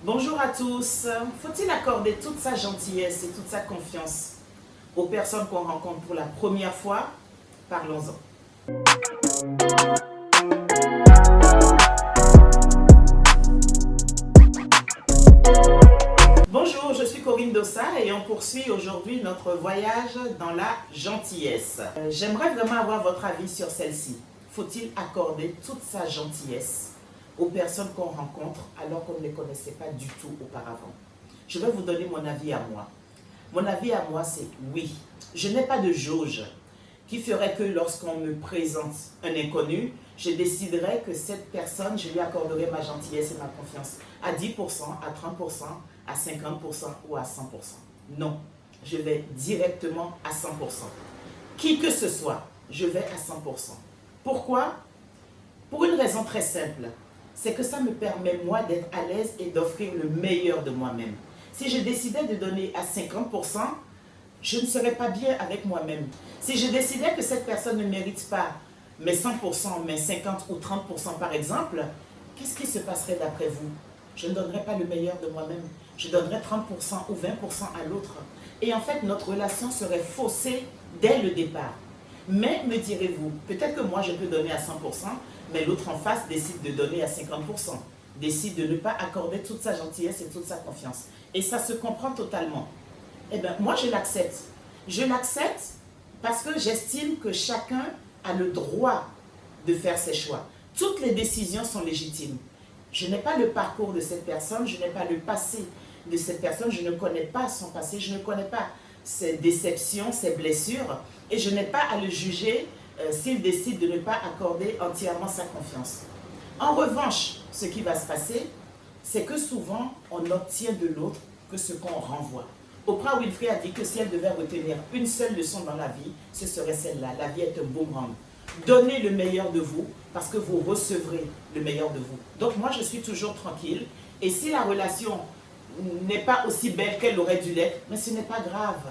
Bonjour à tous. Faut-il accorder toute sa gentillesse et toute sa confiance aux personnes qu'on rencontre pour la première fois? Parlons-en. Bonjour, je suis Corinne Dossa et on poursuit aujourd'hui notre voyage dans la gentillesse. J'aimerais vraiment avoir votre avis sur celle-ci. Faut-il accorder toute sa gentillesse aux personnes qu'on rencontre alors qu'on ne les connaissait pas du tout auparavant? Je vais vous donner mon avis à moi. Mon avis à moi, c'est oui. Je n'ai pas de jauge qui ferait que lorsqu'on me présente un inconnu, je déciderais que cette personne, je lui accorderai ma gentillesse et ma confiance à 10%, à 30%, à 50% ou à 100%. Non, je vais directement à 100%. Qui que ce soit, je vais à 100%. Pourquoi? Pour une raison très simple. C'est que ça me permet, moi, d'être à l'aise et d'offrir le meilleur de moi-même. Si je décidais de donner à 50%, je ne serais pas bien avec moi-même. Si je décidais que cette personne ne mérite pas mes 100%, mes 50 ou 30% par exemple, qu'est-ce qui se passerait d'après vous? Je ne donnerais pas le meilleur de moi-même. Je donnerais 30% ou 20% à l'autre. Et en fait, notre relation serait faussée dès le départ. Mais, me direz-vous, peut-être que moi je peux donner à 100%, mais l'autre en face décide de donner à 50%, décide de ne pas accorder toute sa gentillesse et toute sa confiance. Et ça se comprend totalement. Eh bien, moi je l'accepte. Je l'accepte parce que j'estime que chacun a le droit de faire ses choix. Toutes les décisions sont légitimes. Je n'ai pas le parcours de cette personne, je n'ai pas le passé de cette personne, je ne connais pas son passé, je ne connais pas ses déceptions, ses blessures, et je n'ai pas à le juger s'il décide de ne pas accorder entièrement sa confiance. En revanche, ce qui va se passer, c'est que souvent, on obtient de l'autre que ce qu'on renvoie. Oprah Winfrey a dit que si elle devait retenir une seule leçon dans la vie, ce serait celle-là. La vie est un boomerang. Donnez le meilleur de vous parce que vous recevrez le meilleur de vous. Donc moi, je suis toujours tranquille. Et si la relation n'est pas aussi belle qu'elle aurait dû l'être, mais ce n'est pas grave.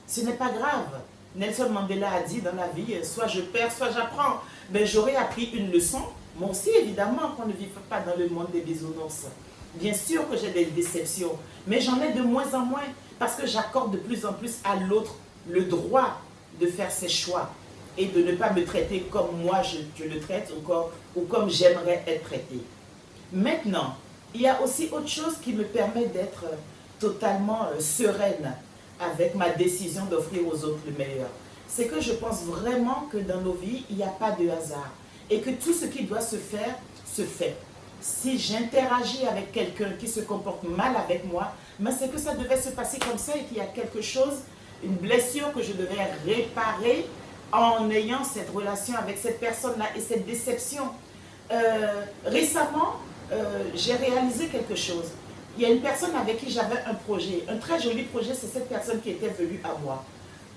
Ce n'est pas grave. Nelson Mandela a dit dans la vie, soit je perds, soit j'apprends. Ben, j'aurais appris une leçon. Moi aussi, évidemment, qu'on ne vit pas dans le monde des bisounours. Bien sûr que j'ai des déceptions, mais j'en ai de moins en moins parce que j'accorde de plus en plus à l'autre le droit de faire ses choix et de ne pas me traiter comme moi je le traite ou comme j'aimerais être traité. Maintenant, il y a aussi autre chose qui me permet d'être totalement sereine avec ma décision d'offrir aux autres le meilleur. C'est que je pense vraiment que dans nos vies, il n'y a pas de hasard et que tout ce qui doit se faire, se fait. Si j'interagis avec quelqu'un qui se comporte mal avec moi, mais c'est que ça devait se passer comme ça et qu'il y a quelque chose, une blessure que je devais réparer en ayant cette relation avec cette personne-là et cette déception. Récemment, j'ai réalisé quelque chose. Il y a une personne avec qui j'avais un projet, un très joli projet, c'est cette personne qui était venue à moi.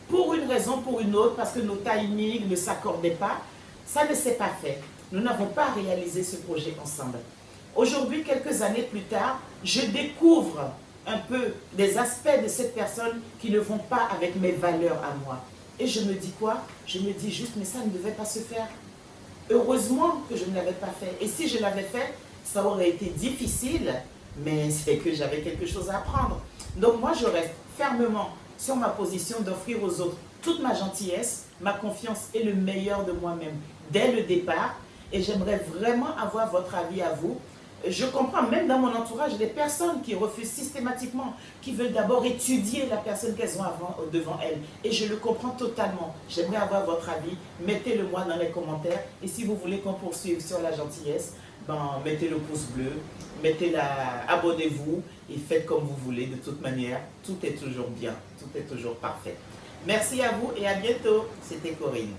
Pour une raison, pour une autre, parce que nos timings ne s'accordaient pas, ça ne s'est pas fait. Nous n'avons pas réalisé ce projet ensemble. Aujourd'hui, quelques années plus tard, je découvre un peu des aspects de cette personne qui ne vont pas avec mes valeurs à moi. Et je me dis quoi? Je me dis juste, mais ça ne devait pas se faire. Heureusement que je ne l'avais pas fait. Et si je l'avais fait, ça aurait été difficile, mais c'est que j'avais quelque chose à apprendre. Donc moi, je reste fermement sur ma position d'offrir aux autres toute ma gentillesse, ma confiance et le meilleur de moi-même dès le départ. Et j'aimerais vraiment avoir votre avis à vous. Je comprends, même dans mon entourage, des personnes qui refusent systématiquement, qui veulent d'abord étudier la personne qu'elles ont devant elles. Et je le comprends totalement. J'aimerais avoir votre avis. Mettez-le moi dans les commentaires. Et si vous voulez qu'on poursuive sur la gentillesse, ben, mettez le pouce bleu, abonnez-vous et faites comme vous voulez. De toute manière, tout est toujours bien, tout est toujours parfait. Merci à vous et à bientôt. C'était Corinne.